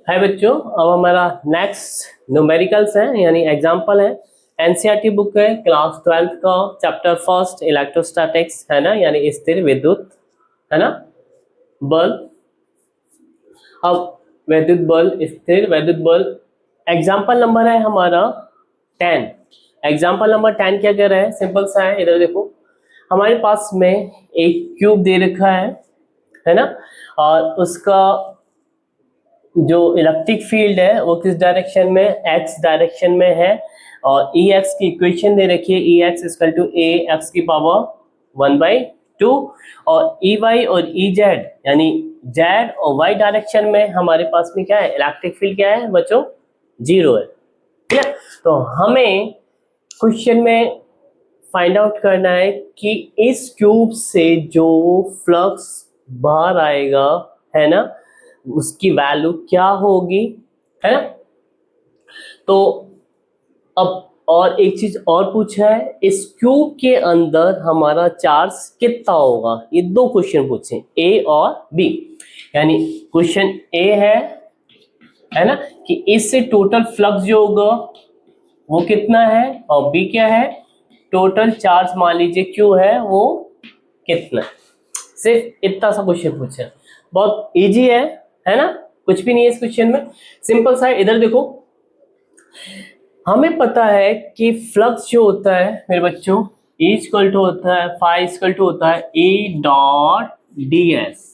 है बच्चों, अब हमारा नेक्स्ट न्यूमेरिकल्स है यानी एग्जाम्पल है। एनसीईआरटी बुक है क्लास 12th का, चैप्टर फर्स्ट इलेक्ट्रोस्टैटिक्स है ना, यानी स्थिर विद्युत है ना बल। अब वैद्युत बल, स्थिर वैद्युत बल, एग्जाम्पल नंबर है हमारा 10। एग्जाम्पल नंबर 10 क्या कह रहा है, सिंपल सा है। इधर देखो, हमारे पास में एक क्यूब दे रखा है ना, और उसका जो इलेक्ट्रिक फील्ड है वो किस डायरेक्शन में, एक्स डायरेक्शन में है। और ई एक्स की इक्वेशन दे रखी है, E X equal to A X की पावर 1/2। और ई वाई और ई जेड यानी जेड और वाई डायरेक्शन में हमारे पास में क्या है, इलेक्ट्रिक फील्ड क्या है बच्चों, 0 है। ठीक है, तो हमें क्वेश्चन में फाइंड आउट करना है कि इस क्यूब से जो फ्लक्स बाहर आएगा है ना, उसकी वैल्यू क्या होगी, है ना। तो अब और एक चीज और पूछा है, इस क्यूब के अंदर हमारा चार्ज कितना होगा। ये दो क्वेश्चन पूछे, ए और बी। यानी क्वेश्चन ए है ना, कि इससे टोटल फ्लक्स जो होगा वो कितना है, और बी क्या है, टोटल चार्ज मान लीजिए क्यू है वो कितना है। सिर्फ इतना सा क्वेश्चन पूछा है, बहुत इजी है ना, कुछ भी नहीं है इस क्वेश्चन में, सिंपल सा है। इधर देखो, हमें पता है कि फ्लक्स जो होता है मेरे बच्चों, E इक्वल टू होता है, फाई इक्वल टू होता है E dot D S.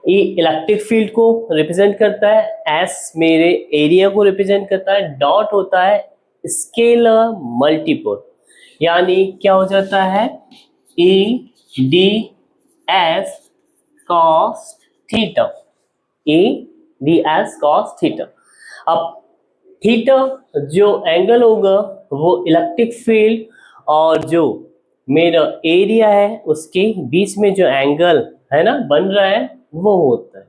E electric field को रिप्रेजेंट करता है, S मेरे एरिया को रिप्रेजेंट करता है, डॉट होता है स्केलर मल्टीपल, यानी क्या हो जाता है E D S cos theta, E D S cos theta. अब थीटा जो एंगल होगा वो इलेक्ट्रिक फील्ड और जो मेरा एरिया है उसके बीच में जो एंगल है ना बन रहा है वो होता है।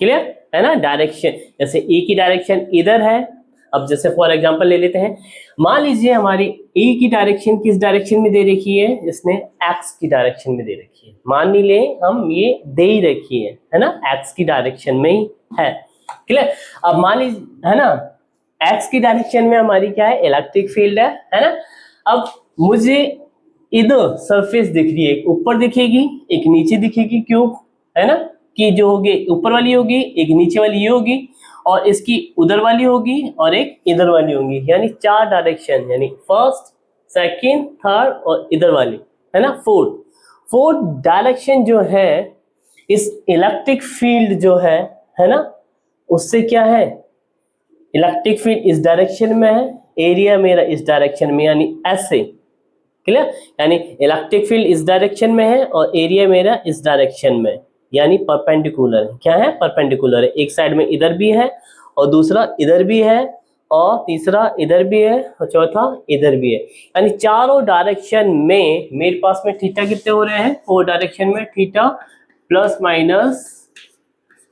क्लियर है ना, डायरेक्शन जैसे ई की डायरेक्शन इधर है। अब जैसे फॉर एग्जांपल ले लेते हैं, मान लीजिए हमारी ई की डायरेक्शन किस डायरेक्शन में दे रखी है, इसने एक्स की डायरेक्शन में दे रखी है। मान ली ले हम ये दे ही रखी है ना, एक्स की डायरेक्शन में ही है। क्लियर। अब मान लीजिए है ना, एक्स की डायरेक्शन में हमारी क्या है, इलेक्ट्रिक फील्ड है ना। अब मुझे इधर सरफेस दिख रही है, एक ऊपर दिखेगी एक नीचे दिखेगी क्यूब, है ना, कि जो होगी ऊपर वाली होगी, एक नीचे वाली ये होगी, और इसकी उधर वाली होगी और एक इधर वाली होगी, यानी 4 डायरेक्शन, यानी फर्स्ट सेकंड थर्ड और इधर वाली है ना, फोर्थ डायरेक्शन जो है इस इलेक्ट्रिक फील्ड जो है ना, उससे क्या है, इलेक्ट्रिक फील्ड इस डायरेक्शन में है, एरिया मेरा इस डायरेक्शन में, यानी ऐसे। क्लियर, यानी इलेक्ट्रिक फील्ड इस डायरेक्शन में है और एरिया मेरा इस डायरेक्शन में, यानी परपेंडिकुलर है। क्या है, परपेंडिकुलर है। एक साइड में इधर भी है और दूसरा इधर भी है और तीसरा इधर भी है और चौथा इधर भी है, यानी चारों डायरेक्शन में मेरे पास में थीटा कितने हो रहे हैं, 4 डायरेक्शन में थीटा प्लस माइनस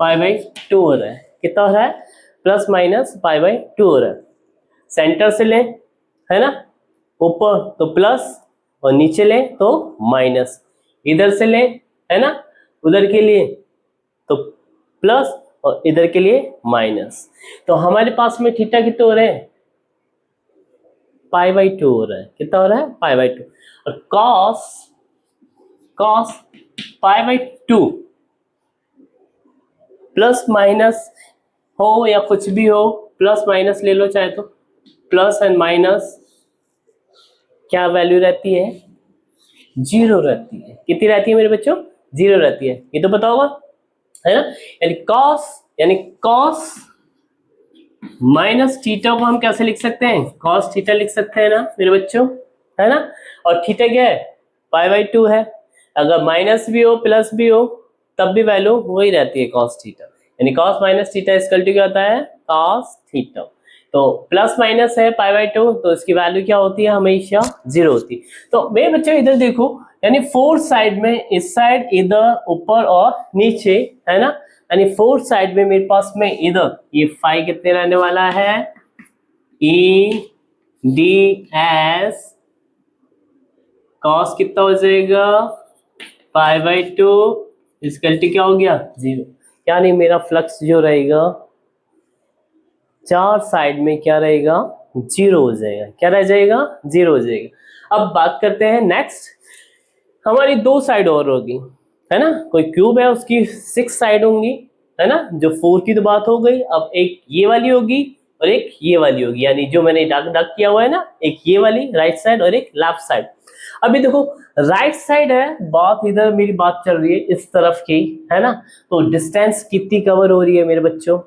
π/2 हो रहा है। कितना हो रहा है, प्लस माइनस π/2 हो रहा है। सेंटर से लें है ना, ऊपर तो प्लस और नीचे लें तो माइनस, इधर से लें है ना, उधर के लिए तो प्लस और इधर के लिए माइनस। तो हमारे पास में थीटा कितने हो रहे हैं, π/2 हो रहा है। कितना हो रहा है, π/2। और cos π/2 प्लस माइनस हो या कुछ भी हो, प्लस माइनस ले लो चाहे तो, प्लस एंड माइनस क्या वैल्यू रहती है, 0 रहती है। कितनी रहती है मेरे बच्चों, 0 रहती है, ये तो पता होगा है ना। यानी कॉस माइनस थीटा को हम कैसे लिख सकते हैं, कॉस थीटा लिख सकते हैं ना मेरे बच्चों, है ना। और थीटा क्या है, π/2 है। अगर माइनस भी हो प्लस भी हो तब भी वैल्यू वही रहती है कॉस थीटा, यानी cos minus theta equal to क्या होता है, कॉस थीटा। तो प्लस माइनस है π/2 तो इसकी वैल्यू क्या होती है, हमेशा 0 होती है। तो मेरे बच्चों इधर देखो, यानी 4 साइड में, इस साइड इधर ऊपर और नीचे है ना, यानी 4 साइड में मेरे पास में इधर ये फाई कितने रहने वाला है, ई डी एस कॉस कितना हो जाएगा, π/2 इसका क्या हो गया, 0। यानी मेरा फ्लक्स जो रहेगा चार साइड में क्या रहेगा, जीरो हो जाएगा। क्या रह जाएगा, जीरो हो जाएगा। अब बात करते हैं नेक्स्ट, हमारी दो साइड और होगी, है ना। कोई क्यूब है उसकी 6 साइड होंगी, है ना। जो 4 की तो बात हो गई। अब एक ये वाली होगी और एक ये वाली होगी, यानी जो मैंने डग डग किया हुआ है ना, एक ये वाली राइट साइड और एक लेफ्ट साइड। अभी देखो राइट साइड है, बात इधर मेरी बात चल रही है इस तरफ की, है ना। तो डिस्टेंस कितनी कवर हो रही है मेरे बच्चों,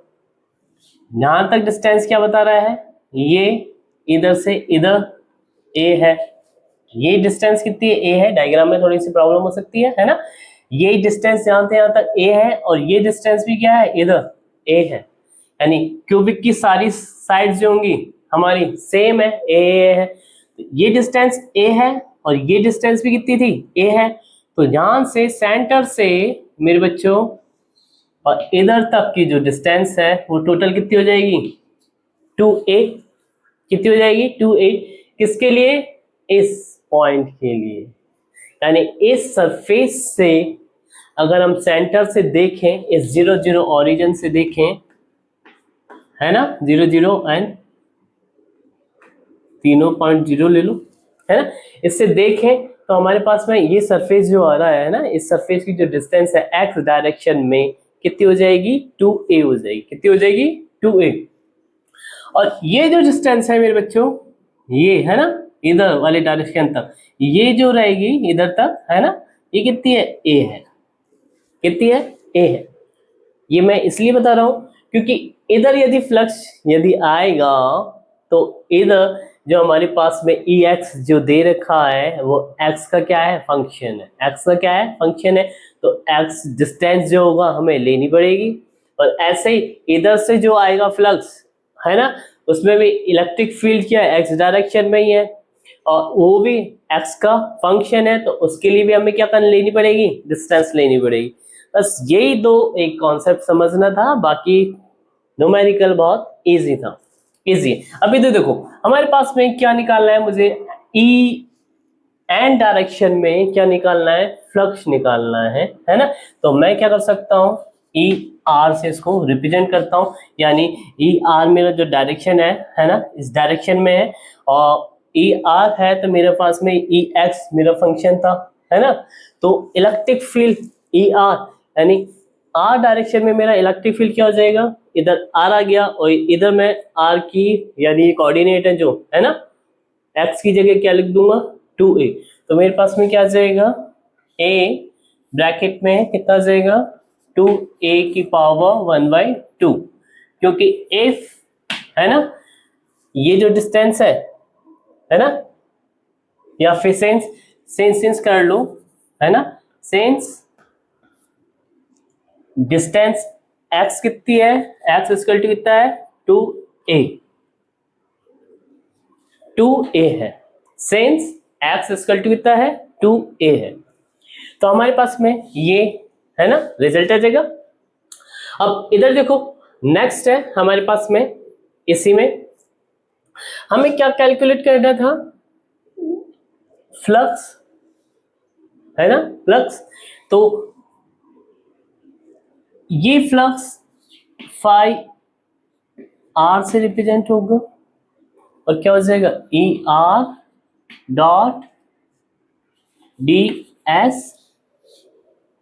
यहां तक डिस्टेंस क्या बता रहा है, ये इधर से इधर ए है। ये डिस्टेंस कितनी है, ए है। डायग्राम में थोड़ी सी प्रॉब्लम हो सकती है ना। ये डिस्टेंस यहां से यहां तक ए है और ये डिस्टेंस भी क्या है, इधर ए है। यानी क्यूबिक की सारी साइड्स जो होंगी हमारी सेम है, ए है। तो ये डिस्टेंस ए है और ये डिस्टेंस भी कितनी थी, ए है। तो यहां से सेंटर से मेरे बच्चों और इधर तक की जो डिस्टेंस है वो टोटल कितनी हो जाएगी, 2a। कितनी हो जाएगी, 2a। किसके लिए, इस पॉइंट के लिए। यानी इस सरफेस से अगर हम सेंटर से देखें, इस 0 0 ओरिजिन से देखें, है ना, 0 0 एंड तीनों पॉइंट 0 ले लो, है ना। इससे देखें तो हमारे पास में ये सरफेस जो आ रहा है ना, इस सरफेस की जो डिस्टेंस है एक्स डायरेक्शन में कितनी हो जाएगी, 2a हो जाएगी। कितनी हो जाएगी, 2a। और ये जो डिस्टेंस है मेरे बच्चों, ये है ना, इधर वाले डायरेक्शन तक ये जो रहेगी इधर तक, है ना, ये कितनी है, a है। कितनी है, a है। ये मैं इसलिए बता रहा हूं क्योंकि इधर यदि फ्लक्स यदि आएगा तो इधर जो हमारे पास में ex जो दे रखा है वो x का क्या है, फंक्शन है। x का क्या है, फंक्शन है। तो x डिस्टेंस जो होगा हमें लेनी पड़ेगी। और ऐसे ही इधर से जो आएगा फ्लक्स, है ना, उसमें भी इलेक्ट्रिक फील्ड क्या है, x डायरेक्शन में ही है और वो भी x का फंक्शन है। तो उसके लिए भी हमें क्या करनी लेनी पड़ेगी, डिस्टेंस लेनी पड़ेगी। बस यही दो एक कॉन्सेप्ट समझना था, बाकी न्यूमेरिकल बहुत इजी था, इजी। अभी तो देखो हमारे पास में क्या निकालना है मुझे, ई एन डायरेक्शन में क्या निकालना है, फ्लक्स निकालना है ना। तो मैं क्या कर सकता हूँ, ई आर से इसको रिप्रेजेंट करता हूँ। यानी ई आर मेरा जो डायरेक्शन है ना, इस डायरेक्शन में है। और ई आर है तो मेरे पास में ई एक्स मेरा फंक्शन था, है ना। तो इलेक्ट्रिक फील्ड ई आर, यानी आर डायरेक्शन में मेरा इलेक्ट्रिक फील्ड क्या हो जाएगा, इधर आर आ गया और इधर मैं आर की यानी कोऑर्डिनेट है जो, है ना, एक्स की जगह क्या लिख दूंगा, 2a। तो मेरे पास में क्या आ जाएगा, a ब्रैकेट में कितना आ जाएगा, 2a की पावर 1/2। क्योंकि इफ, है ना, ये जो डिस्टेंस है ना, या फिर सेंस कर लो, है ना, सेंस डिस्टेंस x कितनी है, x इक्वल टू कितना है, 2a। 2a है, सेंस x इक्वल टू कितना है, 2a है। तो हमारे पास में ये है ना रिजल्ट आ जाएगा। अब इधर देखो नेक्स्ट है हमारे पास में, इसी में हमें क्या कैलकुलेट करना था, फ्लक्स, है ना, फ्लक्स। तो ये फ्लक्स फाई आर से रिप्रेजेंट होगा और क्या हो जाएगा, E R dot D S,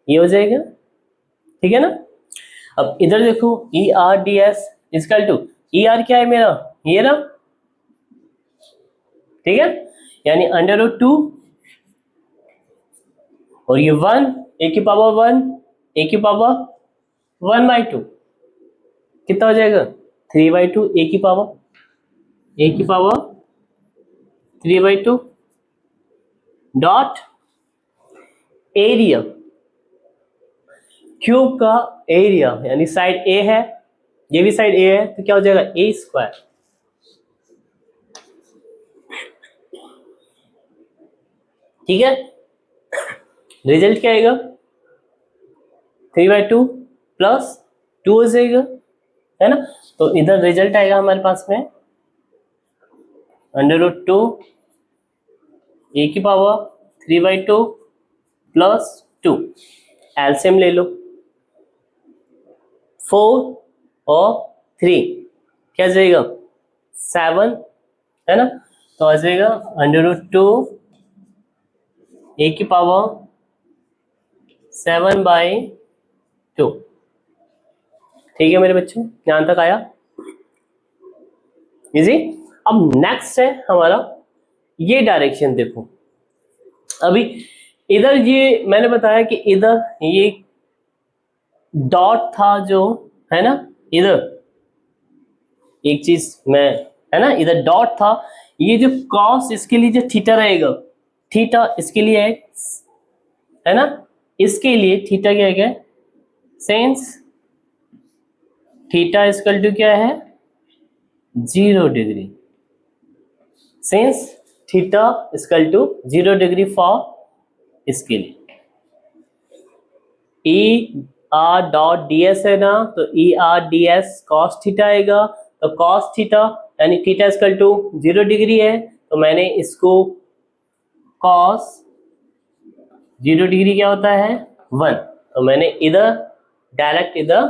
ये हो जाएगा, ठीक है ना। अब इधर देखो E R D S equal to, E R क्या है मेरा, ये ना, ठीक है, यानी √2 और ये 1 ए की पावर 1 ए की पावर 1/2 कितना हो जाएगा, 3/2 ए की पावर 3/2 डॉट एरिया, क्यूब का एरिया, यानी साइड ए है, ये भी साइड ए है, तो क्या हो जाएगा, a²। ठीक है, रिजल्ट क्या आएगा, 3/2 प्लस 2 हो जाएगा, है ना। तो इधर रिजल्ट आएगा हमारे पास में √2 ए की पावर 3/2 प्लस 2। एलसीएम ले लो, 4 और 3 क्या आ जाएगा 7 है ना, तो आ जाएगा √2 a की पावर 7/2। ठीक है मेरे बच्चों, यहां तक आया इजी। अब नेक्स्ट है हमारा ये डायरेक्शन देखो, अभी इधर ये मैंने बताया कि इधर ये डॉट था जो है ना, इधर एक चीज मैं है ना, इधर डॉट था, ये जो कॉस इसके लिए जो थीटा रहेगा, थीटा इसके लिए है ना, इसके लिए थीटा क्या है, सेंस थीटा इक्वल टू क्या है 0 degree, since theta equal to 0 degree for इसके लिए E R dot D S है ना, तो E R D S cos theta आएगा, तो कॉस थीटा यानी थीटा इक्वल टू 0 डिग्री है, तो मैंने इसको कॉस 0 डिग्री क्या होता है 1, तो मैंने इधर डायरेक्ट इधर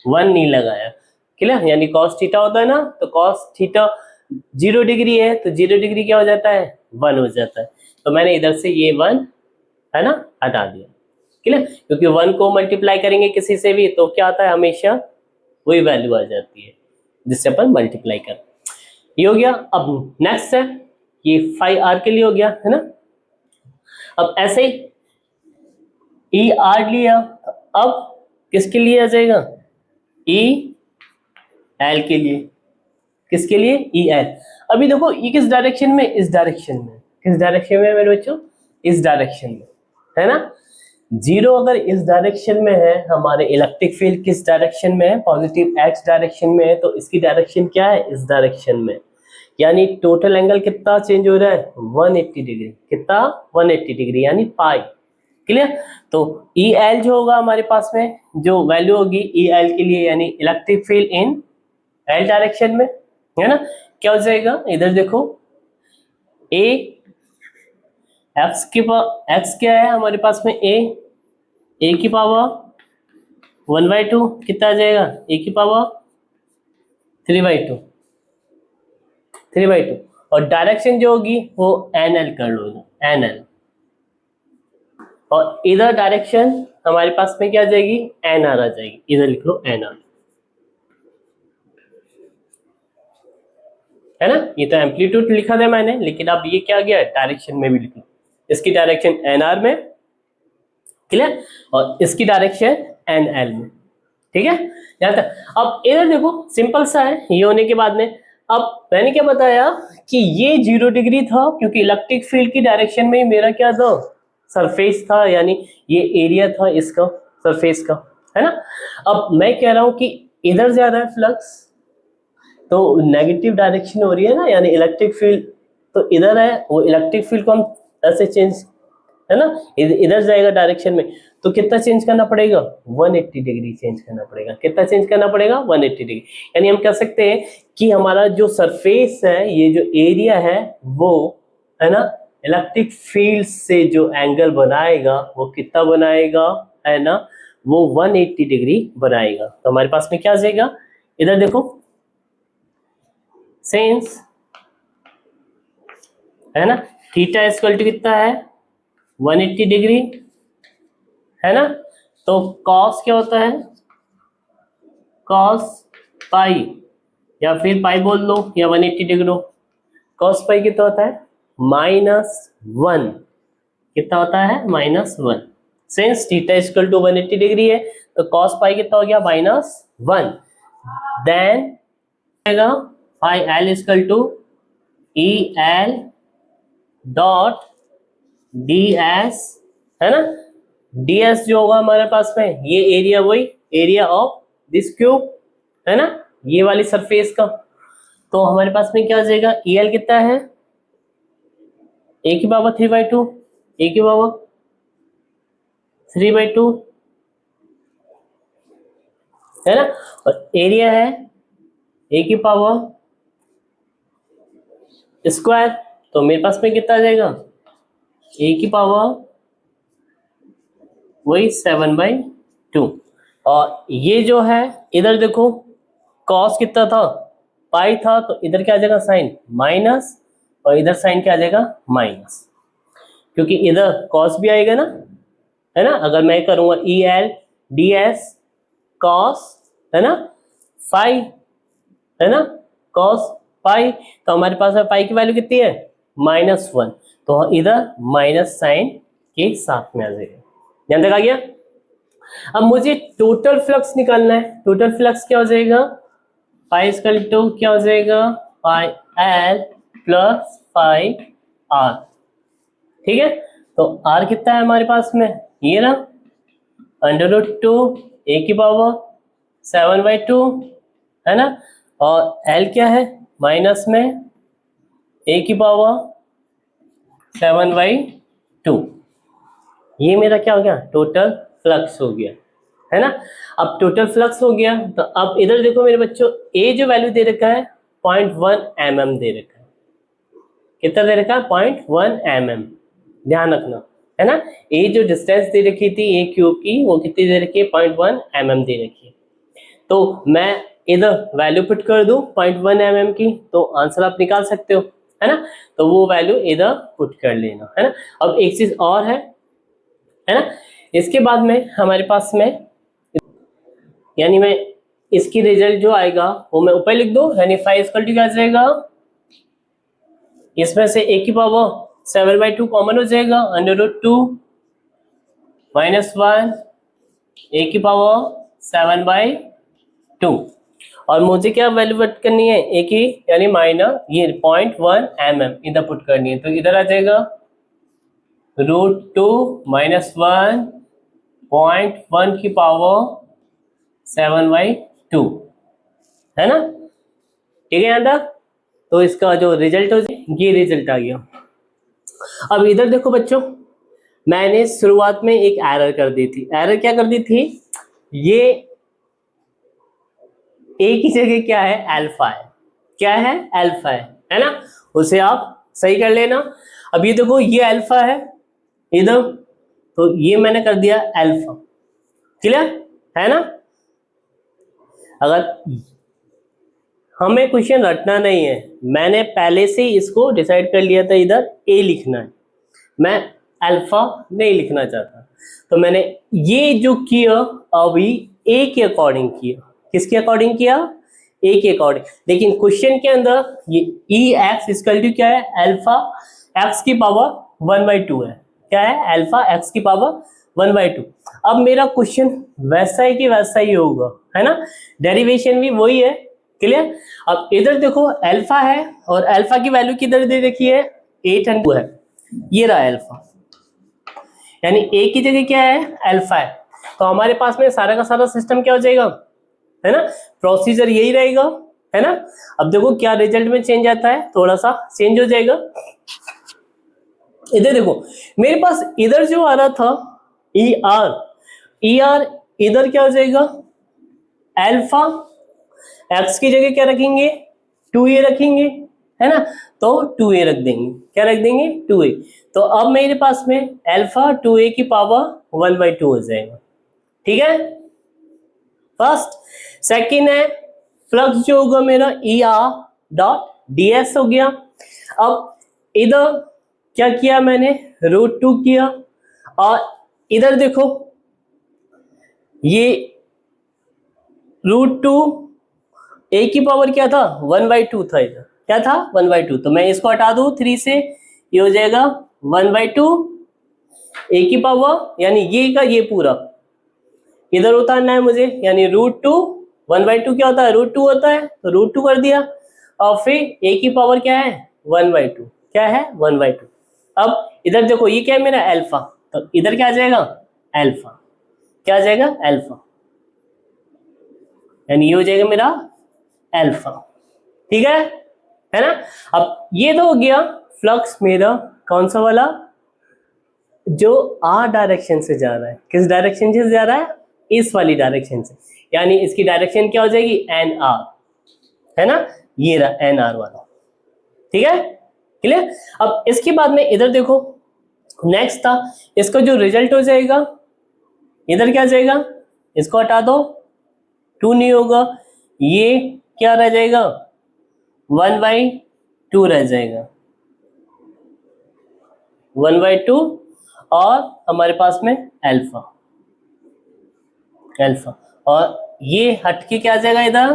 1 नहीं लगाया, क्लियर, यानी कॉस थीटा होता है ना, तो कॉस थीटा 0 डिग्री है, तो 0 डिग्री क्या हो जाता है 1 हो जाता है, तो मैंने इधर से ये 1 है ना हटा दिया, क्लियर, क्योंकि 1 को मल्टीप्लाई करेंगे किसी से भी तो क्या आता है हमेशा वही वैल्यू आ जाती है जिससे अपन मल्टीप्लाई कर, ये हो गया। अब नेक्स्ट है ये 5r के लिए हो गया है ना, अब ऐसे ही ई आर लिया, अब किसके लिए आ जाएगा ई एल के लिए, किसके लिए ई एल। अभी देखो ई किस डायरेक्शन में, इस डायरेक्शन में, किस डायरेक्शन में मेरे बच्चों, इस डायरेक्शन में है ना, 0 अगर इस डायरेक्शन में है, हमारे इलेक्ट्रिक फील्ड किस डायरेक्शन में है, पॉजिटिव एक्स डायरेक्शन में है, तो इसकी डायरेक्शन क्या है इस डायरेक्शन में, यानी टोटल एंगल कितना चेंज हो रहा है 180 डिग्री, कितना 180 डिग्री यानी पाई, क्लियर। तो ई एल जो होगा हमारे पास में जो वैल्यू होगी ई एल के लिए, यानी electric field in L direction में है ना, क्या हो जाएगा इधर देखो ए एक्स के पावर, एक्स क्या है हमारे पास में ए की पावर 1/2 कितना आ जाएगा ए की पावर 3/2 और डायरेक्शन जो होगी वो एन एल कर लो, एन एल, और इधर डायरेक्शन हमारे पास में क्या आ जाएगी एन आर आ जाएगी, इधर लिख लो एन आर, है ना, ये तो एम्पलीट्यूड लिखा था मैंने, लेकिन अब ये क्या गया डायरेक्शन में भी लिख लो, इसकी डायरेक्शन एन आर में, क्लियर, और इसकी डायरेक्शन एन एल में, ठीक है यहां तक। अब इधर देखो सिंपल सा है ये होने के बाद में, अब मैंने क्या बताया कि ये 0 डिग्री था क्योंकि इलेक्ट्रिक फील्ड की डायरेक्शन में ही मेरा क्या था सरफेस था, यानी ये एरिया था इसका सरफेस का, है ना। अब मैं कह रहा हूं कि इधर ज्यादा है फ्लक्स, तो नेगेटिव डायरेक्शन हो रही है ना, यानी इलेक्ट्रिक फील्ड तो इधर है, वो इलेक्ट्रिक फील्ड को हम ऐसे चेंज है ना, इधर जाएगा डायरेक्शन में, तो कितना चेंज करना पड़ेगा 180 डिग्री चेंज करना पड़ेगा, कितना चेंज करना पड़ेगा 180 डिग्री, यानी हम कह सकते हैं कि हमारा जो सरफेस है, ये जो एरिया है वो है ना इलेक्ट्रिक फील्ड से जो एंगल बनाएगा वो कितना बनाएगा है ना, वो 180 डिग्री बनाएगा। तो हमारे पास में क्या आ जाएगा इधर देखो, सेंस है ना थीटा इक्वल टू कितना है 180 डिग्री है ना, तो कॉस क्या होता है कॉस पाई, या फिर पाई बोल लो या 180 डिग्री, कॉस पाई कितना होता है -1, कितना होता है -1, since theta equal to 180 degree है तो कॉस पाई कितना हो गया -1, then phi L equal to E L dot D S, है ना, ds जो होगा हमारे पास में ये एरिया, वही एरिया ऑफ दिस क्यूब है ना, ये वाली सरफेस का, तो हमारे पास में क्या आ जाएगा EL कितना है a की पावर 3/2, a की पावर 3/2 है ना, और एरिया है a की पावर स्क्वायर, तो मेरे पास में कितना आ जाएगा a की पावर वही 7/2, और ये जो है इधर देखो कॉस कितना था, पाई था, तो इधर क्या आ जाएगा साइन माइनस, और इधर साइन क्या आ जाएगा माइनस, क्योंकि इधर कॉस भी आएगा ना, है ना। अगर मैं करूंगा E L D S cos, है ना, फाई, है ना, कॉस पाई, तो हमारे पास में पाई की वैल्यू कितनी है -1, तो इधर माइनस साइन के साथ में आ जाएगा। ध्यान तक आ गया। अब मुझे टोटल फ्लक्स निकालना है। टोटल फ्लक्स क्या हो जाएगा, पाई इक्वल टू क्या हो जाएगा, pi L plus pi R. ठीक है, तो आर कितना है हमारे पास में, ये ना √2 ए की पावर 7/2, है ना, और एल क्या है माइनस में ए की पावर 7/2। ये मेरा क्या हो गया, टोटल फ्लक्स हो गया, है ना। अब टोटल फ्लक्स हो गया, तो अब इधर देखो मेरे बच्चों, ए जो वैल्यू दे रखा है 0.1 mm दे रखा है। कितना दे रखा है, 0.1 mm, ध्यान रखना, है ना। ए जो डिस्टेंस दे रखी थी ए क्यूब की, वो कितनी दे रखी है, 0.1 mm दे रखी है। तो मैं इधर वैल्यू पुट कर दूं 0.1 mm की, तो आंसर आप निकाल सकते हो, है ना। तो वो वैल्यू इधर पुट कर लेना, है ना। अब एक चीज और है ना, इसके बाद में हमारे पास में, यानी मैं इसकी रिजल्ट जो आएगा वो मैं ऊपर लिख दूं, यानी 5 = क्या आ जाएगा, इसमें से ए की पावर 7/2 कॉमन हो जाएगा, √2 -1 ए की पावर 7/2, और मुझे क्या वैल्यू पुट करनी है ए की, यानी माइनस ये 0.1 mm इधर पुट करनी है, तो इधर आ जाएगा √2 -1 0.1 की पावर 7/2, है ना। ठीक है, यहाँ तक। तो इसका जो रिजल्ट हो ये रिजल्ट आ गया। अब इधर देखो बच्चों, मैंने शुरुआत में एक एरर कर दी थी। एरर क्या कर दी थी, ये ए की जगह क्या है, अल्फा है। क्या है, अल्फा है ना, उसे आप सही कर लेना। अब ये देखो ये अल्फा है इधर, तो ये मैंने कर दिया अल्फा। क्लियर है ना। अगर हमें क्वेश्चन रटना नहीं है, मैंने पहले से इसको डिसाइड कर लिया था, इधर ए लिखना है, मैं अल्फा नहीं लिखना चाहता, तो मैंने ये जो किया अभी ए के अकॉर्डिंग किया। किसके अकॉर्डिंग किया, ए के अकॉर्डिंग। लेकिन क्वेश्चन के अंदर ये ई एक्स इक्वल टू क्या है, अल्फा एक्स की पावर 1/2 है। क्या है, अल्फा एक्स की पावर 1/2। अब मेरा क्वेश्चन वैसा ही कि वैसा ही होगा, है ना, डेरिवेशन भी वही है। क्लियर। अब इधर देखो अल्फा है, और अल्फा की वैल्यू किधर दे रखी है, 800 है, ये रहा अल्फा, यानी ए की जगह क्या है, अल्फा है। तो हमारे पास में सारा का सारा सिस्टम क्या हो जाएगा, है ना, प्रोसीजर यही रहेगा, है ना। अब देखो क्या रिजल्ट में चेंज आता है, थोड़ा सा चेंज हो जाएगा। इधर देखो मेरे पास इधर जो आ रहा था ई आर, इधर क्या हो जाएगा, अल्फा एक्स की जगह क्या रखेंगे, 2a रखेंगे, है ना, तो 2a रख देंगे। क्या रख देंगे, 2a। तो अब मेरे पास में अल्फा 2a की पावर 1/2 हो जाएगा। ठीक है, फर्स्ट। सेकंड है फ्लक्स जो होगा मेरा ER.ds हो गया। अब इधर क्या किया मैंने, √2 किया, और इधर देखो ये √2 ए की पावर क्या था, 1/2 था, इधर क्या था 1/2, तो मैं इसको हटा दूं 3 से, ये हो जाएगा 1/2 ए की पावर, यानी ये का ये पूरा इधर उतारना है मुझे, यानी √2 1/2 क्या होता है, √2 होता है, तो √2 कर दिया, और फिर ए की पावर क्या है 1/2, क्या है 1/2। अब इधर देखो ये क्या है मेरा अल्फा, तो इधर क्या आ जाएगा अल्फा, क्या आ जाएगा अल्फा, यानी ये हो जाएगा मेरा अल्फा। ठीक है ना। अब ये तो हो गया फ्लक्स मेरा कौन सा वाला, जो आर डायरेक्शन से जा रहा है। किस डायरेक्शन से जा रहा है, इस वाली डायरेक्शन से, यानी इसकी डायरेक्शन क्या हो जाएगी एन आर, है ना, ये रहा एन आर वाला। ठीक है, क्लियर। अब इसके बाद में इधर देखो नेक्स्ट था, इसका जो रिजल्ट हो जाएगा, इधर क्या जाएगा, इसको हटा दो, 2 नहीं होगा, ये क्या रह जाएगा, 1/2 रह जाएगा, 1/2, और हमारे पास में अल्फा, अल्फा, और ये हट के क्या आ जाएगा इधर,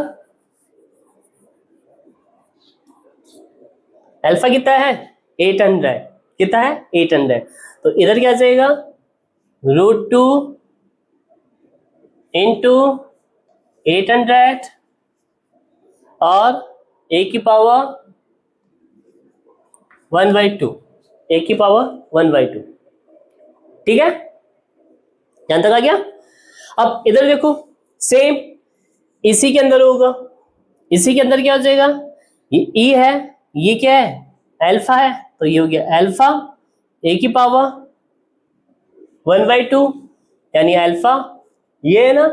अल्फा कितना है 800, कितना है 800, तो इधर क्या आ जाएगा √2 इंटू 800 और a की पावर 1/2, a की पावर 1/2, ठीक है, यहां तक आ गया। अब इधर देखो सेम इसी के अंदर होगा, इसी के अंदर क्या हो जाएगा, ये e है, ये क्या है अल्फा है, तो ये हो गया अल्फा a की पावर 1/2 यानी अल्फा, ये है ना।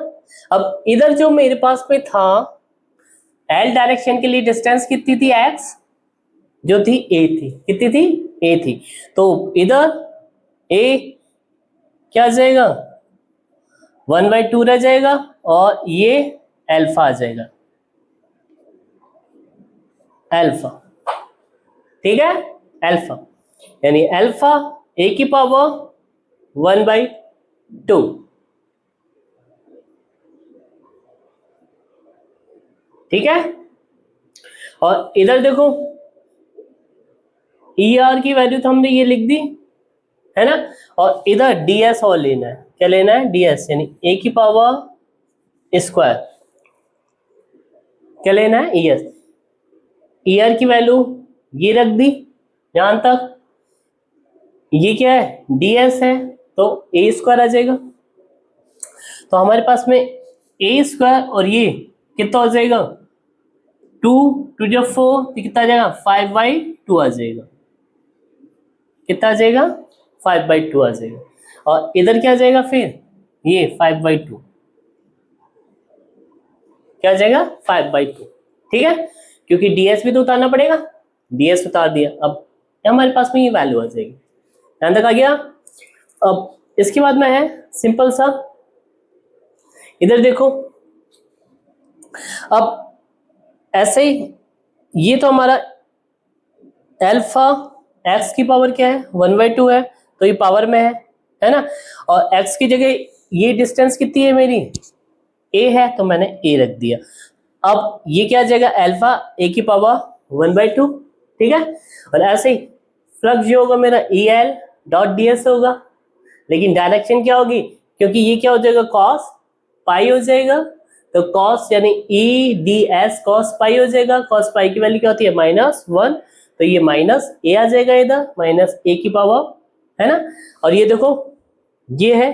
अब इधर जो मेरे पास में था एल डायरेक्शन के लिए डिस्टेंस कितनी थी x, जो थी a थी, कितनी थी a थी, तो इधर a क्या आ जाएगा 1/2 रह जाएगा और ये अल्फा आ जाएगा, अल्फा, ठीक है, अल्फा यानी अल्फा a की पावर 1/2, ठीक है। और इधर देखो ई आर की वैल्यू तो हमने ये लिख दी है ना, और इधर ds और लेना है, क्या लेना है ds यानी a की पावर स्क्वायर, क्या लेना है es, ई आर की वैल्यू ये रख दी यहां तक, ये क्या है ds है तो a स्क्वायर आ जाएगा, तो हमारे पास में a स्क्वायर और ये कितना हो जाएगा 2 2 जब 4 तो कितना आ जाएगा 5/2 आ जाएगा, कितना आ जाएगा 5/2 आ जाएगा, और इधर क्या आ जाएगा फिर ये 5/2, क्या आ जाएगा 5/2, ठीक है, क्योंकि ds भी तो उतारना पड़ेगा, ds उतार दिया, अब हमारे पास में ये वैल्यू आ जाएगी, ध्यान तक आ गया। अब इसके बाद में है सिंपल सा, इधर देखो अब ऐसे ही, ये तो हमारा अल्फा x की पावर क्या है 1/2 है, तो ये पावर में है ना, और x की जगह ये डिस्टेंस कितनी है मेरी a है, तो मैंने a रख दिया। अब ये क्या आ जाएगा अल्फा a की पावर 1/2, ठीक है, और ऐसे ही फ्लक्स जो होगा मेरा EL डॉट ds होगा, लेकिन डायरेक्शन क्या होगी, क्योंकि ये क्या हो जाएगा cos पाई हो जाएगा, तो cos यानी E ds cos पाई हो जाएगा, cos पाई की वैल्यू क्या होती है -1, तो ये माइनस a आ जाएगा इधर, -a की पावर, है ना, और ये देखो ये है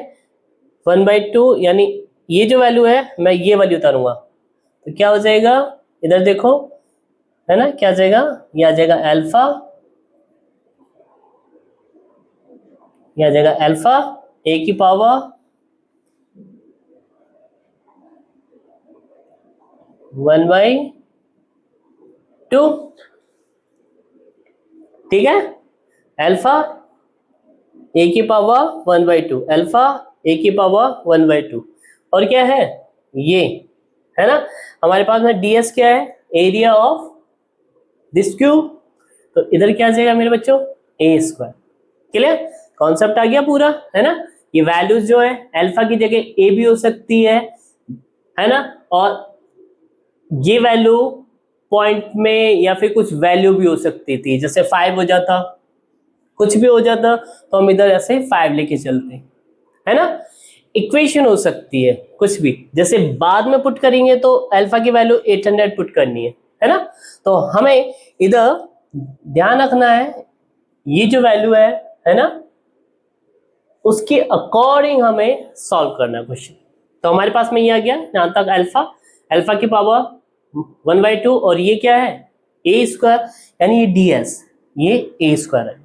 1/2 यानी ये जो वैल्यू है मैं ये वैल्यू उतारूंगा, तो क्या हो जाएगा इधर देखो, है ना, क्या आ जाएगा, ये आ जाएगा अल्फा, ये आ जाएगा अल्फा a की पावर 1/2, ठीक है, अल्फा a की पावर 1/2, अल्फा a की पावर 1/2, और क्या है ये, है ना, हमारे पास में ds क्या है एरिया ऑफ दिस क्यूब, तो इधर क्या आ जाएगा मेरे बच्चों a स्क्वायर, क्लियर, कॉन्सेप्ट आ गया पूरा, है ना। ये वैल्यूज जो है अल्फा की जगह a भी हो सकती है ना, और ये वैल्यू पॉइंट में या फिर कुछ वैल्यू भी हो सकती थी, जैसे 5 हो जाता, कुछ भी हो जाता, तो हम इधर ऐसे 5 लेके चलते, है ना, इक्वेशन हो सकती है कुछ भी, जैसे बाद में पुट करेंगे तो अल्फा की वैल्यू 800 पुट करनी है ना, तो हमें इधर ध्यान रखना है ये जो वैल्यू है ना, उसके अकॉर्डिंग हमें सॉल्व करना है क्वेश्चन, तो हमारे पास में ये आ गया यहां तक अल्फा की पावर 1/2, और ये क्या है a स्क्वायर यानी ये ds, ये a स्क्वायर है,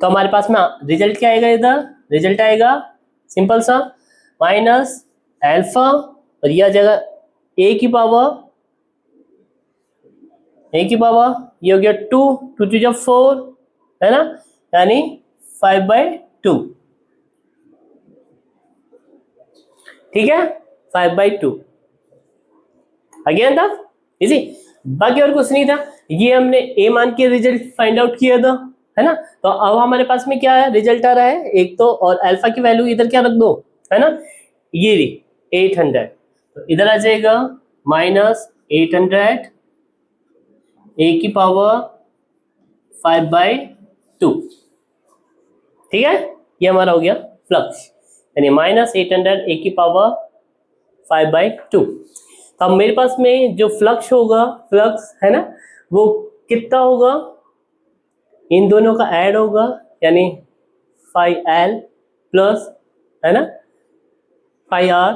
तो हमारे पास में रिजल्ट क्या आएगा, इधर रिजल्ट आएगा सिंपल सा माइनस अल्फा, और ये आ जाएगा a की पावर ये हो गया 2 2 जब 4, है ना, यानी 5/2, ठीक है, 5/2 अगेन था इजी। बाकी और कुछ नहीं था, ये हमने ए मान के रिजल्ट फाइंड आउट किया था, है ना। तो अब हमारे पास में क्या है, रिजल्ट आ रहा है एक तो, और अल्फा की वैल्यू इधर क्या रख दो, है ना, ये 800, तो इधर आ जाएगा -800 ए की पावर 5/2, ठीक है। ये हमारा हो गया फ्लक्स, यानी -800 ए की पावर 5/2। तो अब मेरे पास में जो फ्लक्स होगा, फ्लक्स है ना, वो कितना होगा, इन दोनों का ऐड होगा, यानी φl प्लस, है ना, φr,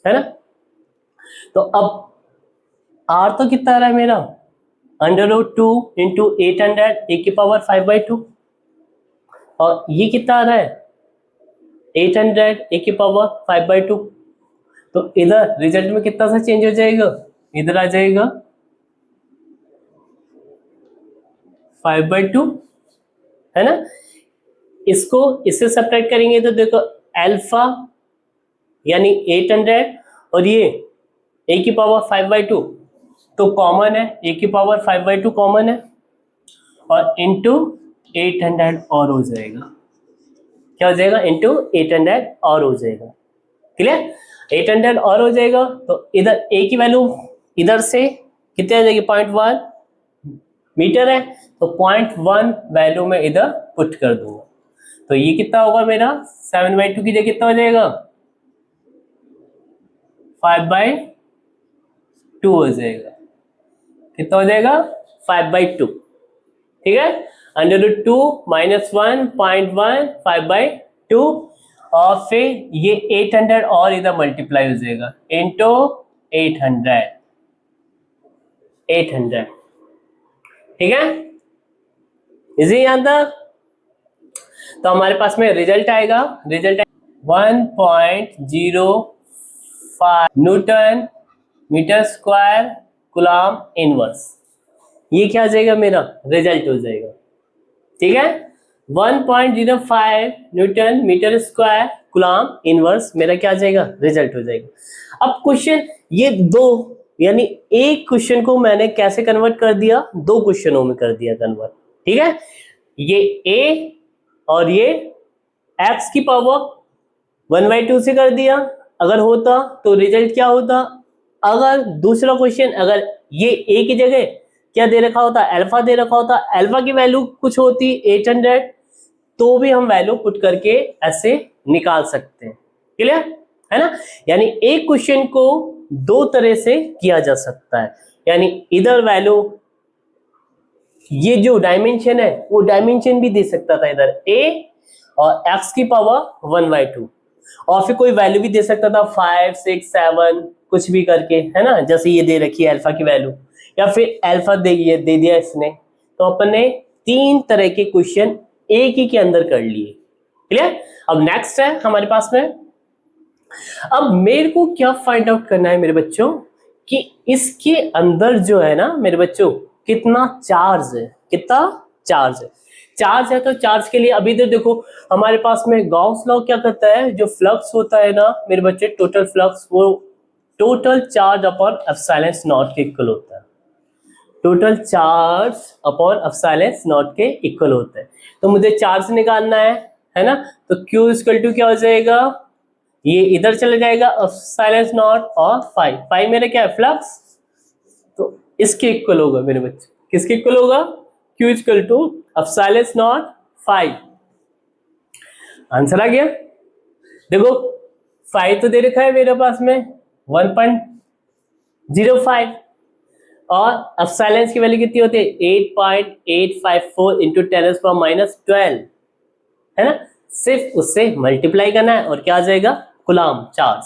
है ना। तो अब r तो कितना आ रहा है मेरा, √2 इंटू 800 ए की पावर 5/2, और ये कितना आ रहा है 800 ए की पावर 5/2। तो इधर रिजल्ट में कितना सा चेंज हो जाएगा, इधर आ जाएगा 5/2, है ना। इसको इससे सब्ट्रैक्ट करेंगे तो देखो अल्फा यानी 800 और ये ए की पावर 5/2 तो कॉमन है, ए की पावर 5/2 कॉमन है, और इंटू 800 और हो जाएगा, क्या हो जाएगा, इंटू 800 और हो जाएगा, क्लियर। 800 और हो जाएगा, तो इधर ए की वैल्यू इधर से कितने आ जाएगी, 0.1 मीटर है, तो 0.1 वैल्यू में इधर पुट कर दूंगा, तो ये कितना होगा मेरा 7/2 की जगह कितना हो जाएगा 5/2 हो जाएगा, कितना हो जाएगा 5/2, ठीक है। √2 -1 0.1 5/2, और फिर ये 800 और इधर मल्टीप्लाई हो जाएगा इंटू 800, ठीक है, इजी यहाँ तक। तो हमारे पास में रिजल्ट आएगा, 1.05 newton metre square coulomb inverse, ये क्या आ जाएगा मेरा रिजल्ट हो जाएगा, ठीक है। 1.05 newton metre square coulomb inverse मेरा क्या आ जाएगा, रिजल्ट हो जाएगा। अब क्वेश्चन ये दो, यानी एक क्वेश्चन को मैंने कैसे कन्वर्ट कर दिया, दो क्वेश्चनों में कर दिया कन्वर्ट, ठीक है। ये a और ये x की पावर 1/2 से कर दिया, अगर होता तो रिजल्ट क्या होता, अगर दूसरा क्वेश्चन अगर ये a की जगह क्या दे रखा होता, अल्फा दे रखा होता, अल्फा की वैल्यू कुछ होती 800, तो भी हम वैल्यू पुट करके ऐसे निकाल सकते हैं, क्लियर है ना। यानी एक क्वेश्चन को दो तरह से किया जा सकता है, यानी इधर वैल्यू ये जो डायमेंशन है वो डायमेंशन भी दे सकता था इधर a और x की पावर 1/2, और फिर कोई वैल्यू भी दे सकता था 5 6 7 कुछ भी करके, है ना, जैसे ये दे रखी है अल्फा की वैल्यू, या फिर अल्फा दे दिया इसने। तो अपन ने तीन तरह के क्वेश्चन एक ही के अंदर कर लिए, क्लियर। अब नेक्स्ट है हमारे पास में, अब मेरे को क्या फाइंड आउट करना है मेरे बच्चों, कि इसके अंदर जो है ना मेरे बच्चों कितना चार्ज है, कितना चार्ज है। चार्ज है तो चार्ज के लिए अभी तो देखो हमारे पास में गॉस लॉ क्या कहता है, जो फ्लक्स होता है ना मेरे बच्चे, टोटल फ्लक्स वो total charge upon epsilon not के इक्वल होता है, total charge upon epsilon not के इक्वल होता है। तो मुझे चार्ज निकालना है ना, तो Q इक्वल टू क्या हो जाएगा, ये इधर चला जाएगा एप्सिलॉन नॉट, और फाई मेरा क्या है फ्लक्स, तो इसके इक्वल होगा मेरे बच्चे, किसके इक्वल होगा, Q equal to epsilon not phi. Answer आ गया, देखो फाई तो दे रखा है मेरे पास में 1.05, और एप्सिलॉन की वैल्यू कितनी होती है 8.854 इंटू 10⁻⁻12, है ना। सिर्फ उससे मल्टीप्लाई करना है और क्या आ जाएगा कूलम चार्ज,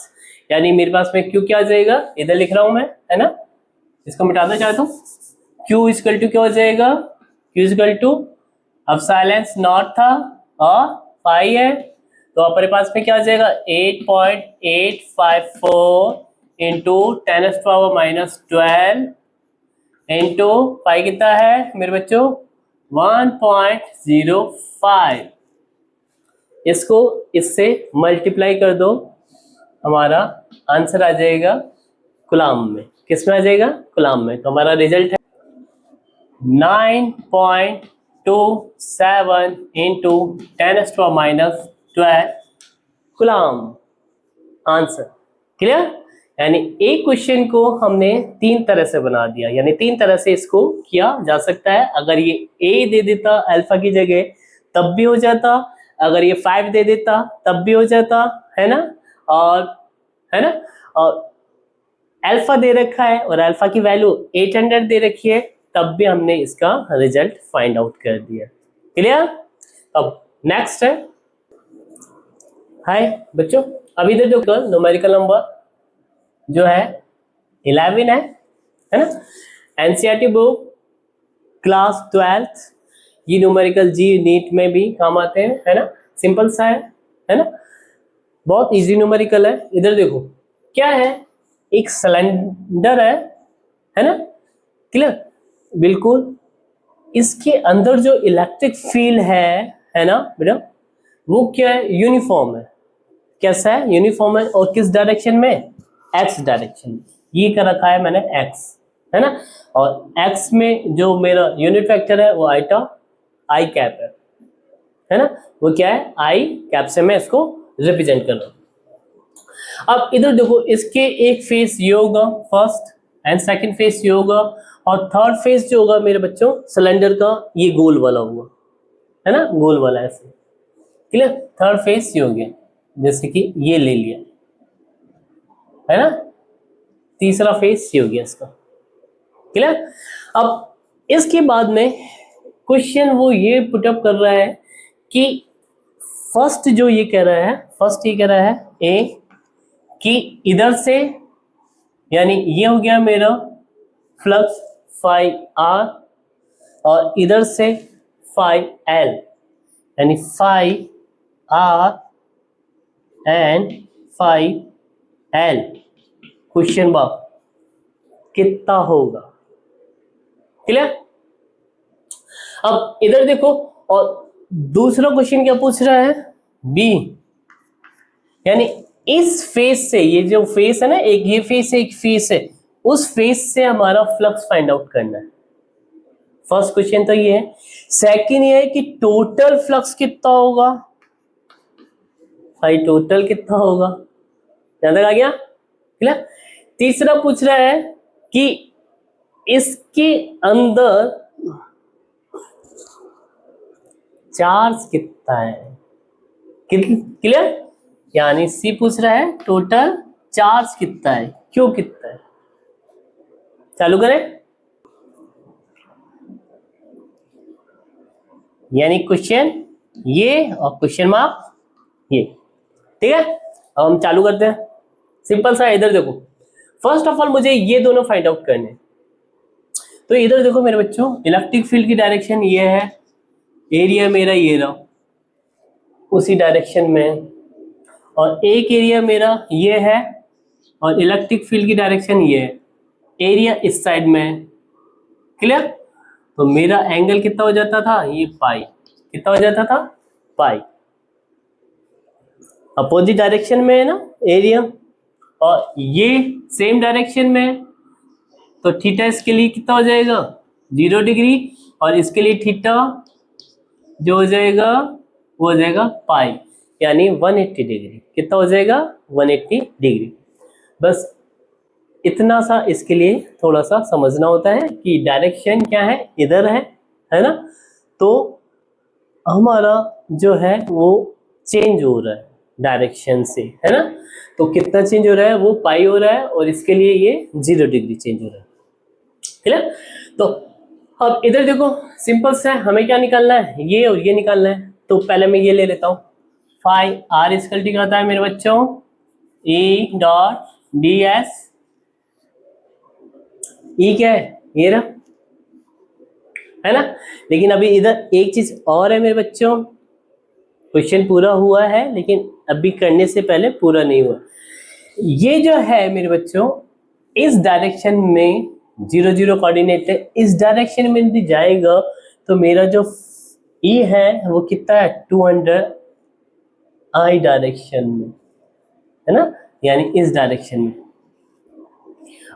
यानी मेरे पास में Q क्या आ जाएगा, इधर लिख रहा हूं मैं, है ना, इसको मिटाना चाहता हूं। Q इक्वल टू क्या हो जाएगा, Q equal to epsilon not था और फाई है, तो अपने पास में क्या आ जाएगा 8.854 इंटू 10⁻⁻12 इंटू पाई कितना है मेरे बच्चों 1.05, इसको इससे मल्टीप्लाई कर दो, हमारा आंसर आ जाएगा कूलम्ब में। किस में आ जाएगा? कूलम्ब में। तो हमारा रिजल्ट है 9.27 इंटू 10⁻⁻12 कूलम्ब आंसर। क्लियर? यानी एक क्वेश्चन को हमने तीन तरह से बना दिया, यानी तीन तरह से इसको किया जा सकता है। अगर ये ए दे देता अल्फा की जगह तब भी हो जाता, अगर ये 5 दे देता तब भी हो जाता, है ना? और है ना, और अल्फा दे रखा है और अल्फा की वैल्यू 800 दे रखी है, तब भी हमने इसका रिजल्ट फाइंड आउट कर दिया। क्लियर? अब नेक्स्ट है, हाय बच्चों, अभी इधर जो न्यूमेरिकल नंबर जो है 11 है ना? एनसीईआरटी बुक क्लास 12th, ये न्यूमेरिकल जी नीट में भी काम आते हैं, है ना? सिंपल सा है ना? बहुत इजी न्यूमेरिकल है। इधर देखो क्या है, एक सिलेंडर है ना? क्लियर? बिल्कुल। इसके अंदर जो इलेक्ट्रिक फील्ड है ना बेटा, वो क्या है? यूनिफॉर्म है। कैसा है? यूनिफॉर्म है। और किस डायरेक्शन में? एक्स डायरेक्शन में। ये कर रखा है मैंने एक्स, है ना? और एक्स में जो मेरा यूनिट वेक्टर है वो आई कैप है ना? वो क्या है? आई कैप से मैं इसको रिप्रेजेंट कर रहा हूं। अब इधर देखो, इसके एक फेस ये होगा फर्स्ट, एंड सेकंड फेस ये होगा, और थर्ड फेस जो होगा मेरे बच्चों सिलेंडर का, ये गोल वाला होगा, है ना? गोल वाला ऐसे। क्लियर? थर्ड फेस ये हो गया, जैसे कि ये ले लिया, है ना? तीसरा फेस ये हो गया इसका। क्लियर? अब इसके बाद में क्वेश्चन वो ये पुटअप कर रहा है कि फर्स्ट जो ये कह रहा है, फर्स्ट ये कह रहा है ए कि इधर से, यानी ये हो गया मेरा फ्लक्स फाई आर, और इधर से फाई एल, यानी phi R and phi L. Question mark कितना होगा? क्लियर? अब इधर देखो, और दूसरा क्वेश्चन क्या पूछ रहा है? बी, यानी इस फेस से, ये जो फेस है ना, एक ये फेस है, एक फेस है, उस फेस से हमारा फ्लक्स फाइंड आउट करना है। फर्स्ट क्वेश्चन तो ये है। सेकंड ये है कि टोटल फ्लक्स कितना होगा, भाई टोटल कितना होगा? ध्यान आ गया? क्लियर? तीसरा पूछ रहा है कि इसके अंदर चार्ज कितना है। क्लियर? यानी सी पूछ रहा है टोटल चार्ज कितना है, क्यों कितना है। चालू करें? यानी क्वेश्चन ये और क्वेश्चन मार्क ये। ठीक है, अब हम चालू करते हैं। सिंपल सा, इधर देखो, फर्स्ट ऑफ ऑल मुझे ये दोनों फाइंड आउट करने। तो इधर देखो मेरे बच्चों, इलेक्ट्रिक फील्ड की डायरेक्शन ये है, एरिया मेरा ये रहा उसी डायरेक्शन में, और एक एरिया मेरा ये है, और इलेक्ट्रिक फील्ड की डायरेक्शन ये है, एरिया इस साइड में। क्लियर? तो मेरा एंगल कितना हो जाता था? ये पाई। कितना हो जाता था? पाई। अपोजिट डायरेक्शन में है ना एरिया, और ये सेम डायरेक्शन में, तो थीटा इसके लिए कितना हो जाएगा? 0 डिग्री, और इसके लिए थीटा जो हो जाएगा वो हो जाएगा पाई, यानी 180 डिग्री। कितना हो जाएगा? 180 डिग्री। बस इतना सा इसके लिए थोड़ा सा समझना होता है कि डायरेक्शन क्या है, इधर है ना? तो हमारा जो है वो चेंज हो रहा है डायरेक्शन से, है ना? तो कितना चेंज हो रहा है? वो पाई हो रहा है, और इसके लिए ये 0 डिग्री चेंज हो रहा है। क्लियर? तो अब इधर देखो, सिंपल सा है, हमें क्या निकालना है? ये और ये निकालना है। तो पहले मैं ये ले लेता हूं, फाई आर इक्वल टू क्या होता है मेरे बच्चों? E dot D S. ई क्या है? ये रहा, है ना? लेकिन अभी इधर एक चीज और है मेरे बच्चों, क्वेश्चन पूरा हुआ है लेकिन अभी करने से पहले पूरा नहीं हुआ। ये जो है मेरे बच्चों, इस डायरेक्शन में 0 0 कोऑर्डिनेट है, इस डायरेक्शन में यदि जाएगा तो मेरा जो ई है वो कितना है? 200 आई डायरेक्शन में, है ना? यानी इस डायरेक्शन में,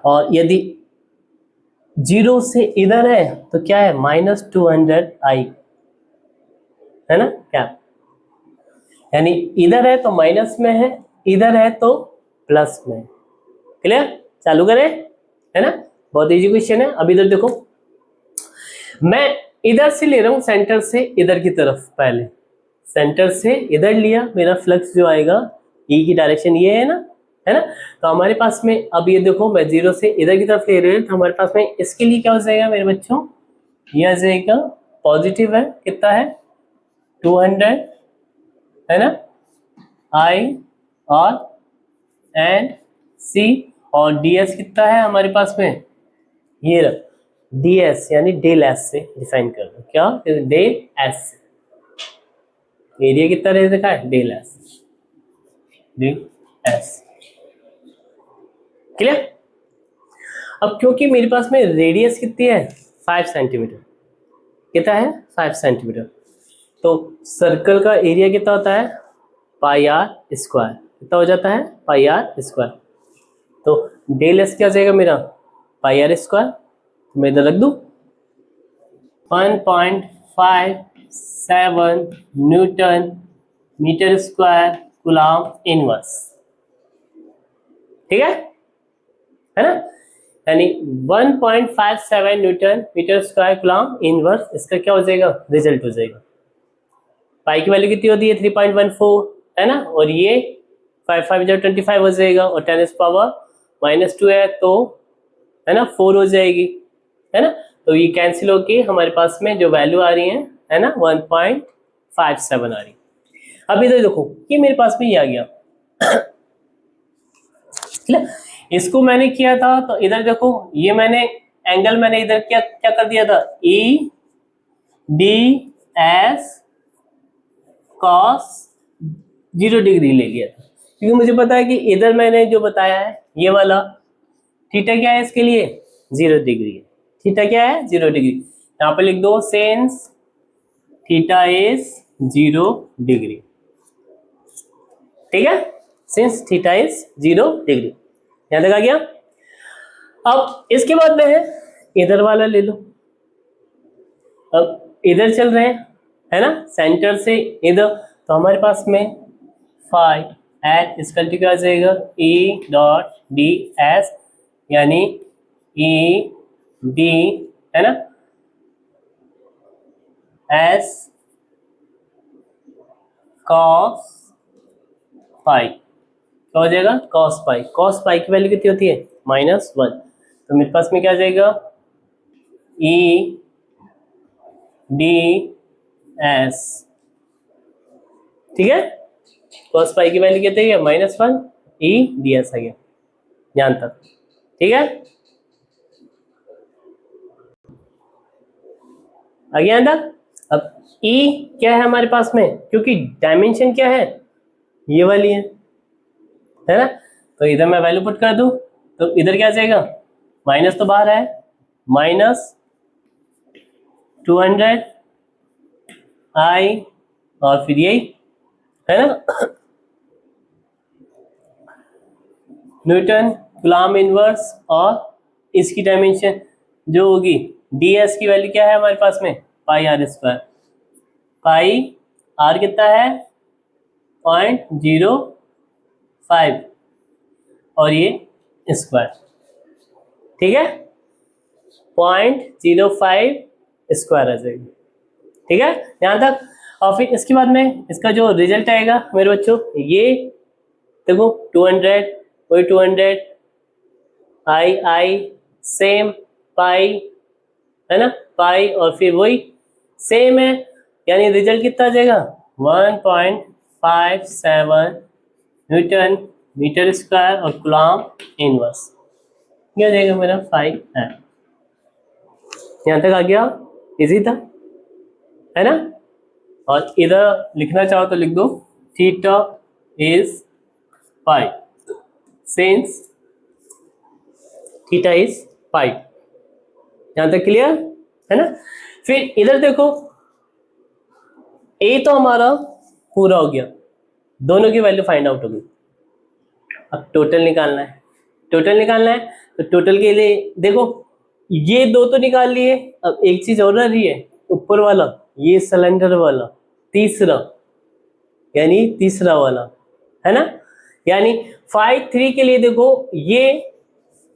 और यदि 0 से इधर है तो क्या है -200i, है ना क्या, यानी इधर है तो माइनस में है, इधर है तो प्लस में। क्लियर, चालू करें, है ना, बहुत इजी क्वेश्चन है। अब इधर देखो, मैं इधर से ले रहा हूं सेंटर से इधर की तरफ, पहले सेंटर से इधर लिया, मेरा फ्लक्स जो आएगा ई की डायरेक्शन ये है ना, है ना। तो हमारे पास में अब ये देखो, मैं 0 से इधर की तरफ ले रहे हैं, तो हमारे पास में इसके लिए क्या हो जाएगा मेरे बच्चों, ये आ जाएगा पॉजिटिव है, कितना है 200, है ना, आई और एन सी, और ds कितना है हमारे पास में, ये ds यानी डेल एस से डिफाइन कर दो, क्या डेल एस, एरिया कितना रह देखा है del S, del S. Clear. अब क्योंकि मेरे पास में रेडियस कितनी है 5 सेंटीमीटर, कितना है 5 सेंटीमीटर, तो सर्कल का एरिया कितना होता है पाई आर स्क्वायर, कितना हो जाता है पाई आर स्क्वायर। तो डेल एस क्या हो जाएगा मेरा पाई आर स्क्वायर, मैं इधर रख दूं 1.57 newton metre square coulomb inverse, ठीक है ना, यानी 1.57 newton metre square coulomb inverse, इसका क्या हो जाएगा रिजल्ट हो जाएगा। पाई की वैल्यू कितनी होती है 3.14, है ना, और ये 5 5 25 हो जाएगा, और 10⁻⁻2 है तो, है ना, 4 हो जाएगी, है ना। तो ये कैंसिल होके हमारे पास में जो वैल्यू आ रही है ना 1.57 आ रही। अब इधर देखो, ये मेरे पास में ये आ गया इसको मैंने किया था, तो इधर देखो ये मैंने एंगल मैंने इधर क्या क्या कर दिया था E D S cos 0 degree ले लिया था, क्योंकि मुझे पता है कि इधर मैंने जो बताया है ये वाला थीटा क्या है इसके लिए 0 डिग्री है, थीटा क्या है 0 डिग्री, यहाँ पे लिख दो सेंस थीटा इज 0 डिग्री, ठीक है, सिंस थीटा इज 0 डिग्री, यहां तक आ गया। अब इसके बाद में है इधर वाला ले लो, अब इधर चल रहे हैं, है ना, सेंटर से इधर, तो हमारे पास में फाई एट इसका क्या आ जाएगा ई डॉट डी एस, यानी ई डी, है ना, एस कॉस पाई, क्या हो जाएगा कॉस पाई, कॉस पाई की वैल्यू कितनी होती है -1, तो मेरे पास में क्या आ जाएगा ई डी एस, ठीक है, कॉस पाई की वैल्यू कितनी है -1, ई डी एस आ गया यहां तक, ठीक है, आ गया यहां तक। अब ई क्या है हमारे पास में, क्योंकि डायमेंशन क्या है ये वाली है ना, तो इधर मैं वैल्यू पुट कर दूं, तो इधर क्या आ जाएगा माइनस तो बाहर है, -200 आई, और फिर यही है ना न्यूटन कूलम इनवर्स, और इसकी डायमेंशन जो होगी ds की वैल्यू क्या है हमारे पास में पाई आर स्क्वायर, पाई आर कितना है 0.05 और ये स्क्वायर, ठीक है 0.05 स्क्वायर आ जाएगा, ठीक है यहां तक। और फिर इसके बाद में इसका जो रिजल्ट आएगा मेरे बच्चों, ये देखो 200 वही 200 आई सेम पाई, है ना, पाई और फिर वही सेम है, यानी रिजल्ट कितना आ जाएगा 1.57 न्यूटन मीटर स्क्वायर और कूलम इनवर्स, क्या हो जाएगा मेरा 5 है। यहां तक आ गया, इजी था, है ना। और इधर लिखना चाहो तो लिख दो theta is pi, since theta is pi, यहां तक क्लियर है ना। फिर इधर देखो, ए तो हमारा पूरा हो गया, दोनों की वैल्यू फाइंड आउट हो गई, अब टोटल निकालना है, टोटल निकालना है। तो टोटल के लिए देखो ये दो तो निकाल लिए, अब एक चीज और रह रही है, ऊपर वाला ये सिलेंडर वाला तीसरा, यानी तीसरा वाला, है ना। यानी 5 3 के लिए देखो ये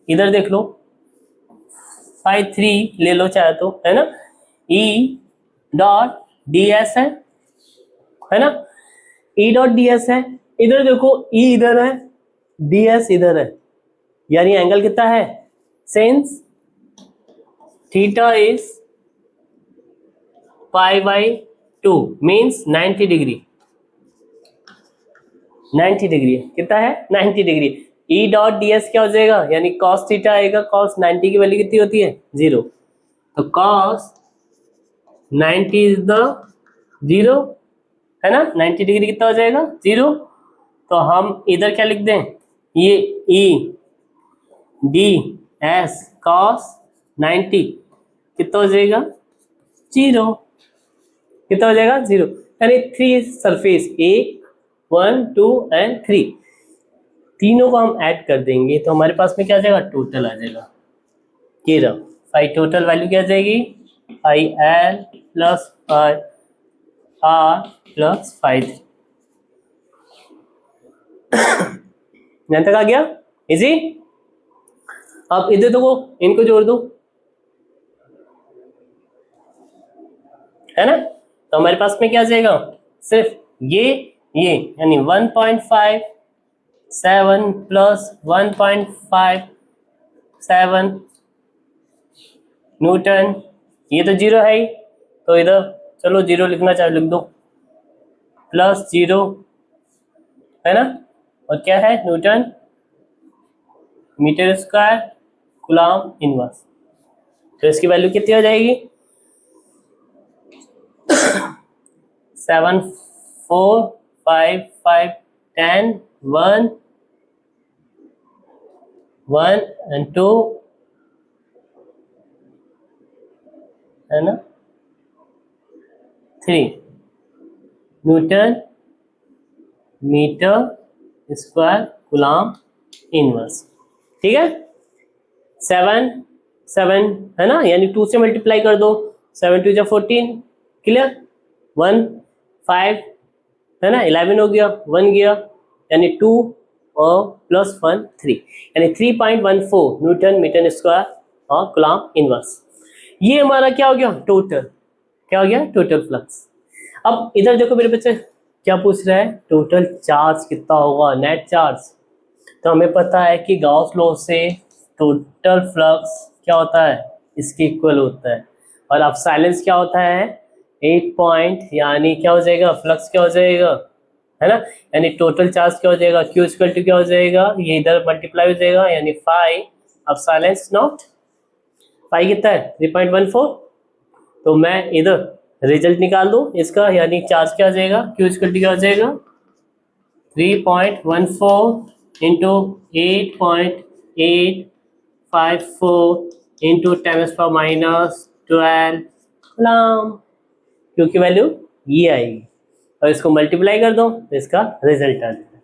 इधर देख लो, 5 3 ले लो चाहे तो, है ना। ई डॉट डी एस है ना, ई डॉट डी एस है। इधर देखो ई इधर है, डी एस इधर है, यानी एंगल कितना है, since theta is pi by 2 means 90 degree, 90 degree कितना है, 90 डिग्री। ई डॉट डी एस क्या हो जाएगा, यानी कॉस थीटा आएगा, कॉस 90 की वैल्यू कितनी होती है, 0। तो कॉस 90 इज द 0, है ना। 90 डिग्री कितना हो जाएगा, 0। तो हम इधर क्या लिख दें, ये ई डी एस कॉस 90 कितना हो जाएगा, 0। कितना हो जाएगा, 0। यानी 3 सरफेस, 1 1 2 एंड 3, तीनों को हम ऐड कर देंगे तो हमारे पास में क्या आ जाएगा, टोटल आ जाएगा। ये रहा फाई, टोटल वैल्यू क्या आ जाएगी, phi L plus phi R plus phi 3। यहाँ तक आ गया, इजी। अब इधर देखो, इनको जोड़ दो, है ना। तो हमारे पास में क्या आ जाएगा, सिर्फ ये यानी 1.57 प्लस 1.57 न्यूटन, ये तो 0 है ही, तो इधर चलो 0 लिखना चाहे लिख दो, प्लस 0, है ना। और क्या है, newton metre square coulomb inverse. तो इसकी वैल्यू कितनी हो जाएगी, 7 4 5 5 10 1 1 and 2, है ना, 3 newton metre square coulomb inverse. ठीक है, 7 7 है ना, यानी 2 से मल्टीप्लाई कर दो, 7 2 14, क्लियर। 1 5 है ना, 11 हो गया, 1 गया, यानी 2 और प्लस 1 3, यानी 3.14 न्यूटन मीटर स्क्वायर और कूलम इनवर्स। ये हमारा क्या हो गया, टोटल, क्या हो गया, टोटल फ्लक्स। अब इधर देखो मेरे बच्चे, क्या पूछ रहा है, टोटल चार्ज कितना होगा, नेट चार्ज। तो हमें पता है कि गाउस लॉ से टोटल फ्लक्स क्या होता है, इसके इक्वल होता है। और अब साइलेंस क्या होता है, 8 पॉइंट, यानी क्या हो जाएगा, फ्लक्स क्या हो जाएगा, है ना। यानी टोटल चार्ज क्या हो जाएगा, क्यू इक्वल टू क्या हो जाएगा, ये इधर मल्टीप्लाई हो जाएगा, यानी 5। अब साइलेंस नॉट, 5 कितना है, 3.14। तो मैं इधर रिजल्ट निकाल दूं इसका, यानी चार्ज क्या हो जाएगा, क्यू इक्वल टू क्या हो जाएगा, 3.14 इंटू 8.854 इंटू 10⁻⁻12 कूलम, क्योंकि वैल्यू ये आएगी, और इसको मल्टीप्लाई कर दो तो इसका रिजल्ट आ जाएगा।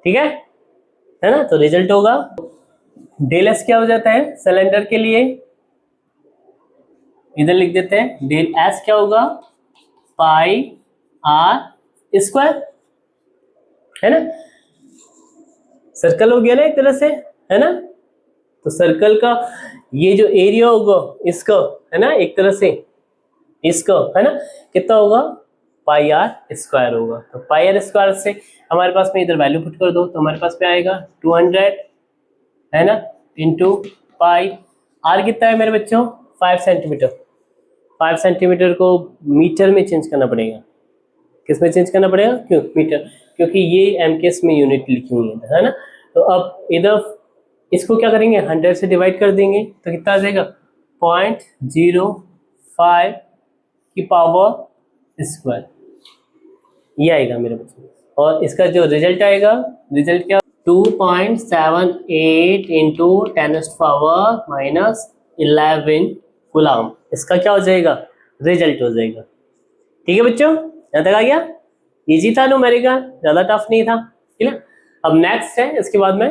ठीक है ना। तो रिजल्ट होगा डेल एस क्या हो जाता है सिलेंडर के लिए, इधर लिख देते हैं, डेल एस क्या होगा, पाई आर स्क्वायर, है ना। सर्कल हो गया ना एक तरह से, है ना। तो सर्कल का ये जो एरिया होगा इसका, है ना, एक तरह से इसका, है ना, कितना होगा, पाई आर स्क्वायर होगा। तो पाई आर स्क्वायर से हमारे पास में इधर वैल्यू पुट कर दो, तो हमारे पास में आएगा 200, है ना, इंटू पाई आर कितना है मेरे बच्चों, 5 सेंटीमीटर। 5 सेंटीमीटर को मीटर में चेंज करना पड़ेगा, किस में चेंज करना पड़ेगा, क्यों, मीटर, क्योंकि ये एमकेएस में यूनिट लिखी हुई है ना। तो अब इधर इसको क्या करेंगे, 100 से डिवाइड कर देंगे, तो कितना आ जाएगा, 0.05 की पावर स्क्वायर, ये आएगा मेरे बच्चों। और इसका जो रिजल्ट आएगा, रिजल्ट क्या, 2.78 इंटू 10⁻⁻11 कूलम, इसका क्या हो जाएगा, रिजल्ट हो जाएगा। ठीक है बच्चों, यहाँ तक आ गया, इजी था न्यूमेरिकल, ज़्यादा टफ नहीं था, ठीक है। अब नेक्स्ट है, इसके बाद मैं